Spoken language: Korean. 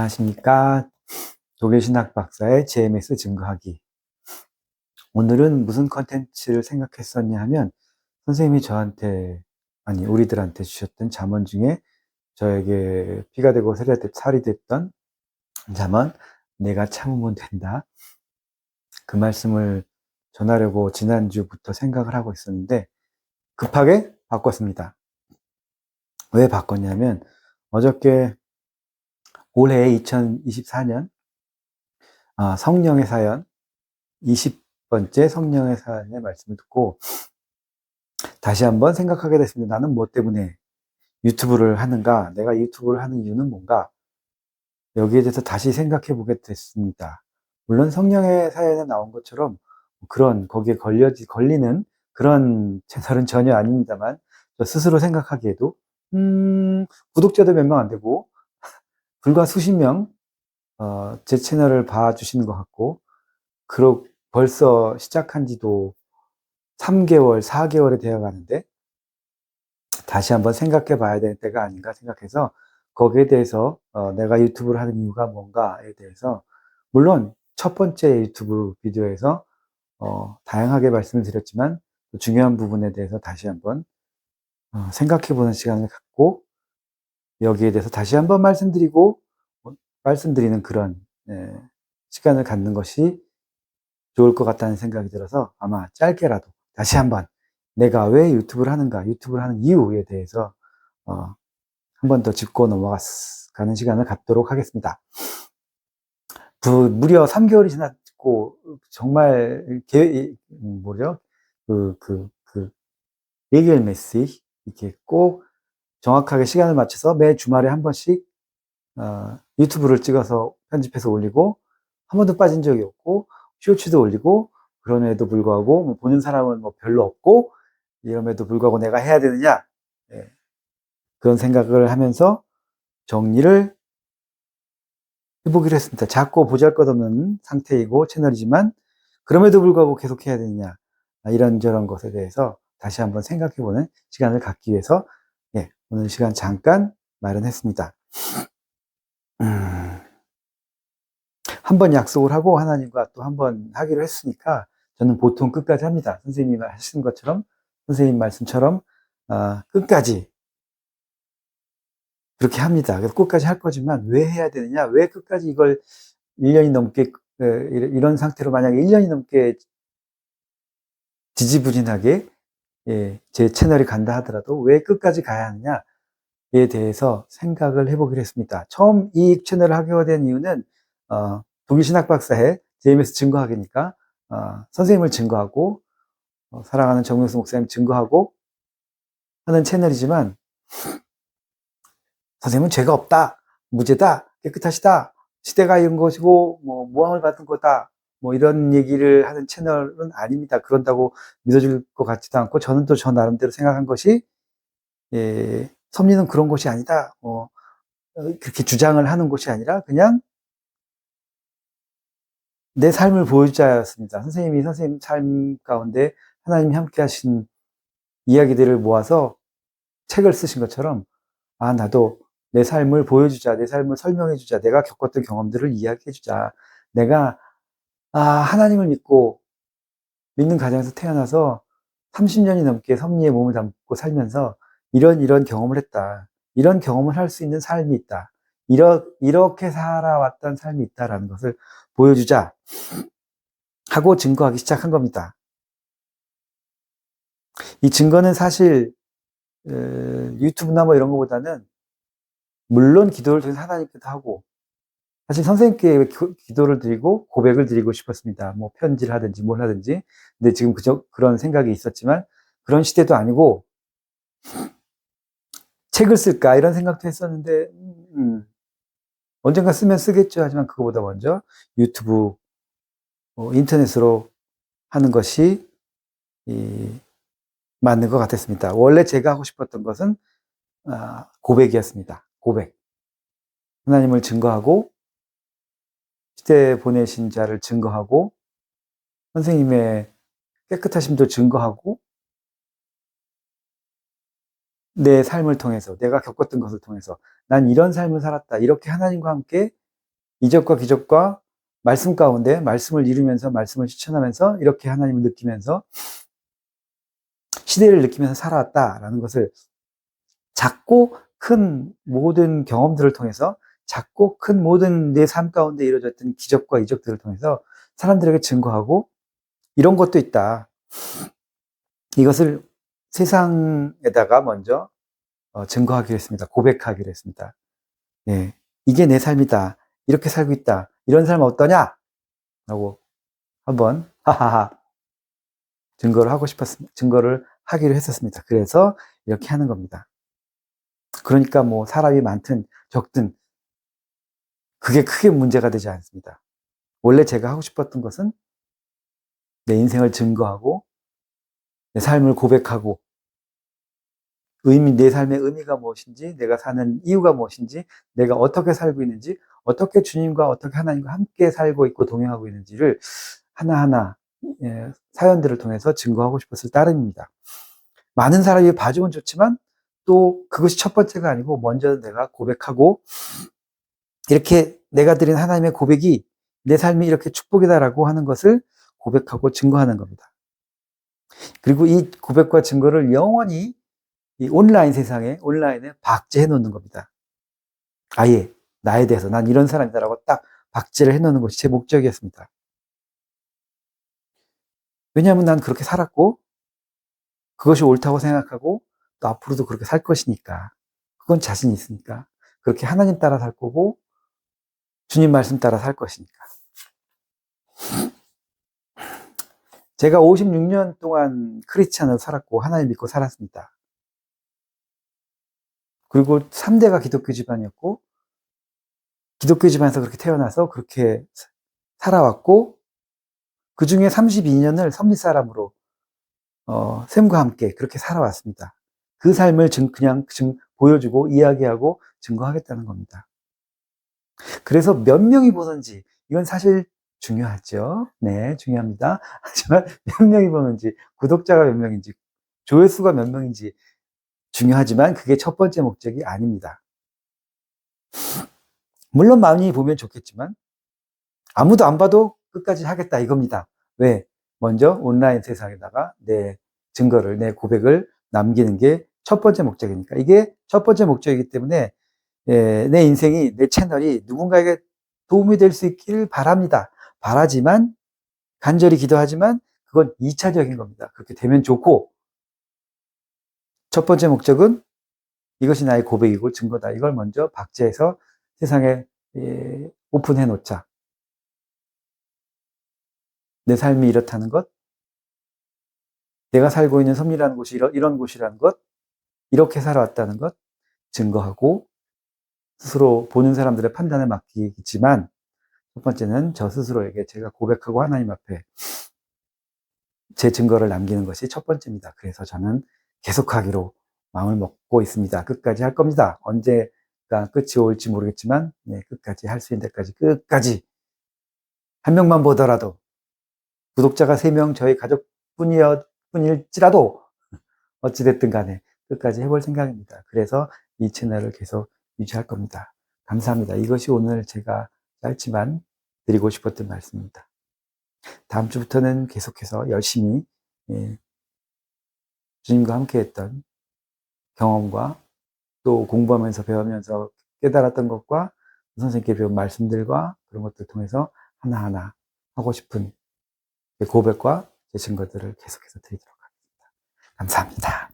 안녕하십니까. 독일 신학 박사의 JMS 증거하기. 오늘은 무슨 컨텐츠를 생각했었냐 하면, 선생님이 우리들한테 주셨던 잠언 중에 저에게 피가 되고 살이 됐던 잠언, 내가 참으면 된다. 그 말씀을 전하려고 지난주부터 생각을 하고 있었는데, 급하게 바꿨습니다. 왜 바꿨냐면, 어저께 올해 2024년 성령의 사연 20번째 성령의 사연의 말씀을 듣고 다시 한번 생각하게 됐습니다. 나는 뭐 때문에 유튜브를 하는가? 내가 유튜브를 하는 이유는 뭔가? 여기에 대해서 다시 생각해 보게 됐습니다. 물론 성령의 사연에 나온 것처럼 거기에 걸리는 그런 채널은 전혀 아닙니다만, 저 스스로 생각하기에도, 구독자도 몇 명 안 되고, 불과 수십 명, 제 채널을 봐주시는 것 같고, 벌써 시작한 지도 3개월, 4개월이 되어 가는데, 다시 한번 생각해 봐야 될 때가 아닌가 생각해서, 거기에 대해서, 내가 유튜브를 하는 이유가 뭔가에 대해서, 물론 첫 번째 유튜브 비디오에서, 다양하게 말씀을 드렸지만, 중요한 부분에 대해서 다시 한번, 생각해 보는 시간을 갖고, 여기에 대해서 다시 한번 말씀드리는 그런, 시간을 갖는 것이 좋을 것 같다는 생각이 들어서 아마 짧게라도 다시 한번 내가 왜 유튜브를 하는가, 유튜브를 하는 이유에 대해서 한 번 더 짚고 넘어가는 시간을 갖도록 하겠습니다. 무려 3개월이 지났고 정말 regelmäßig 이렇게 꼭 정확하게 시간을 맞춰서 매 주말에 한 번씩 유튜브를 찍어서 편집해서 올리고, 한 번도 빠진 적이 없고, 쇼츠도 올리고, 그럼에도 불구하고 보는 사람은 별로 없고, 이럼에도 불구하고 내가 해야 되느냐, 그런 생각을 하면서 정리를 해보기로 했습니다. 작고 보잘것없는 상태이고 채널이지만 그럼에도 불구하고 계속 해야 되느냐, 이런저런 것에 대해서 다시 한번 생각해보는 시간을 갖기 위해서 오늘 시간 잠깐 마련했습니다. 한 번 약속을 하고 하나님과 또 한 번 하기로 했으니까 저는 보통 끝까지 합니다. 선생님이 하신 것처럼, 선생님 말씀처럼 끝까지 그렇게 합니다. 그래서 끝까지 할 거지만 왜 해야 되느냐, 왜 끝까지 이걸 1년이 넘게 이런 상태로 만약에 1년이 넘게 지지부진하게 제 채널이 간다 하더라도 왜 끝까지 가야 하느냐에 대해서 생각을 해보기로 했습니다. 처음 이 채널을 하게 된 이유는 독일 신학 박사의 JMS 증거하기니까, 선생님을 증거하고, 사랑하는 정명수 목사님 증거하고 하는 채널이지만, 선생님은 죄가 없다, 무죄다, 깨끗하시다, 시대가 이런 것이고, 모함을 받은 거다, 이런 얘기를 하는 채널은 아닙니다. 그런다고 믿어줄 것 같지도 않고, 저는 또 저 나름대로 생각한 것이, 섭리는 그런 것이 아니다, 그렇게 주장을 하는 것이 아니라, 그냥 내 삶을 보여주자였습니다. 선생님 삶 가운데 하나님이 함께 하신 이야기들을 모아서 책을 쓰신 것처럼, 나도 내 삶을 보여주자, 내 삶을 설명해주자, 내가 겪었던 경험들을 이야기해주자. 내가, 하나님을 믿는 가정에서 태어나서 30년이 넘게 섭리의 몸을 담고 살면서 이런 경험을 했다. 이런 경험을 할 수 있는 삶이 있다. 이렇게 살아왔던 삶이 있다라는 것을 보여주자 하고 증거하기 시작한 겁니다. 이 증거는 사실 유튜브나 이런 것보다는, 물론 기도를 통해서 하나님께도 하고, 사실 선생님께 기도를 드리고 고백을 드리고 싶었습니다. 편지를 하든지 뭘 하든지. 근데 지금 그런 생각이 있었지만, 그런 시대도 아니고 책을 쓸까 이런 생각도 했었는데, 언젠가 쓰면 쓰겠죠. 하지만 그거보다 먼저 유튜브, 인터넷으로 하는 것이 맞는 것 같았습니다. 원래 제가 하고 싶었던 것은 고백이었습니다. 고백. 하나님을 증거하고, 시대에 보내신 자를 증거하고, 선생님의 깨끗하심도 증거하고, 내 삶을 통해서, 내가 겪었던 것을 통해서 난 이런 삶을 살았다, 이렇게 하나님과 함께 이적과 기적과 말씀 가운데 말씀을 이루면서 말씀을 실천하면서 이렇게 하나님을 느끼면서 시대를 느끼면서 살아왔다라는 것을 작고 큰 모든 경험들을 통해서 작고 큰 모든 내 삶 가운데 이루어졌던 기적과 이적들을 통해서 사람들에게 증거하고 이런 것도 있다. 이것을 세상에다가 먼저 증거하기로 했습니다. 고백하기로 했습니다. 네, 이게 내 삶이다. 이렇게 살고 있다. 이런 삶 어떠냐? 라고 한번 하하하 증거를 하기로 했었습니다. 그래서 이렇게 하는 겁니다. 그러니까 뭐 사람이 많든 적든 그게 크게 문제가 되지 않습니다. 원래 제가 하고 싶었던 것은 내 인생을 증거하고 내 삶을 고백하고 내 삶의 의미가 무엇인지, 내가 사는 이유가 무엇인지, 내가 어떻게 살고 있는지, 어떻게 주님과 어떻게 하나님과 함께 살고 있고 동행하고 있는지를 하나하나 사연들을 통해서 증거하고 싶었을 따름입니다. 많은 사람이 봐주면 좋지만 또 그것이 첫 번째가 아니고 먼저 내가 고백하고 이렇게 내가 드린 하나님의 고백이 내 삶이 이렇게 축복이다라고 하는 것을 고백하고 증거하는 겁니다. 그리고 이 고백과 증거를 영원히 이 온라인에 박제해 놓는 겁니다. 아예 나에 대해서 난 이런 사람이다라고 딱 박제를 해 놓는 것이 제 목적이었습니다. 왜냐하면 난 그렇게 살았고 그것이 옳다고 생각하고 또 앞으로도 그렇게 살 것이니까 그건 자신이 있으니까 그렇게 하나님 따라 살 거고 주님 말씀 따라 살 것이니까. 제가 56년 동안 크리스찬으로 살았고 하나님 믿고 살았습니다. 그리고 3대가 기독교 집안이었고 기독교 집안에서 그렇게 태어나서 그렇게 살아왔고 그 중에 32년을 섭리 사람으로 샘과 함께 그렇게 살아왔습니다. 그 삶을 그냥 보여주고 이야기하고 증거하겠다는 겁니다. 그래서 몇 명이 보는지 이건 사실 중요하죠. 네, 중요합니다. 하지만 몇 명이 보는지 구독자가 몇 명인지 조회수가 몇 명인지 중요하지만 그게 첫 번째 목적이 아닙니다. 물론 많이 보면 좋겠지만 아무도 안 봐도 끝까지 하겠다 이겁니다. 왜? 먼저 온라인 세상에다가 내 증거를, 내 고백을 남기는 게 첫 번째 목적이니까. 이게 첫 번째 목적이기 때문에 내 인생이, 내 채널이 누군가에게 도움이 될 수 있기를 바랍니다. 바라지만, 간절히 기도하지만 그건 2차적인 겁니다. 그렇게 되면 좋고 첫 번째 목적은 이것이 나의 고백이고 증거다. 이걸 먼저 박제해서 세상에 오픈해 놓자. 내 삶이 이렇다는 것, 내가 살고 있는 섬이라는 곳이 이런 곳이라는 것, 이렇게 살아왔다는 것 증거하고 스스로 보는 사람들의 판단에 맡기지만 첫 번째는 저 스스로에게 제가 고백하고 하나님 앞에 제 증거를 남기는 것이 첫 번째입니다. 그래서 저는 계속하기로 마음을 먹고 있습니다. 끝까지 할 겁니다. 언제가 끝이 올지 모르겠지만 끝까지 할 수 있는 데까지 끝까지 한 명만 보더라도 구독자가 3명 저희 가족뿐일지라도 어찌됐든 간에 끝까지 해볼 생각입니다. 그래서 이 채널을 계속 유지할 겁니다. 감사합니다. 이것이 오늘 제가 짧지만 드리고 싶었던 말씀입니다. 다음 주부터는 계속해서 열심히 주님과 함께 했던 경험과 또 공부하면서 배우면서 깨달았던 것과 선생님께 배운 말씀들과 그런 것들 통해서 하나하나 하고 싶은 고백과 제 증거들을 계속해서 드리도록 하겠습니다. 감사합니다.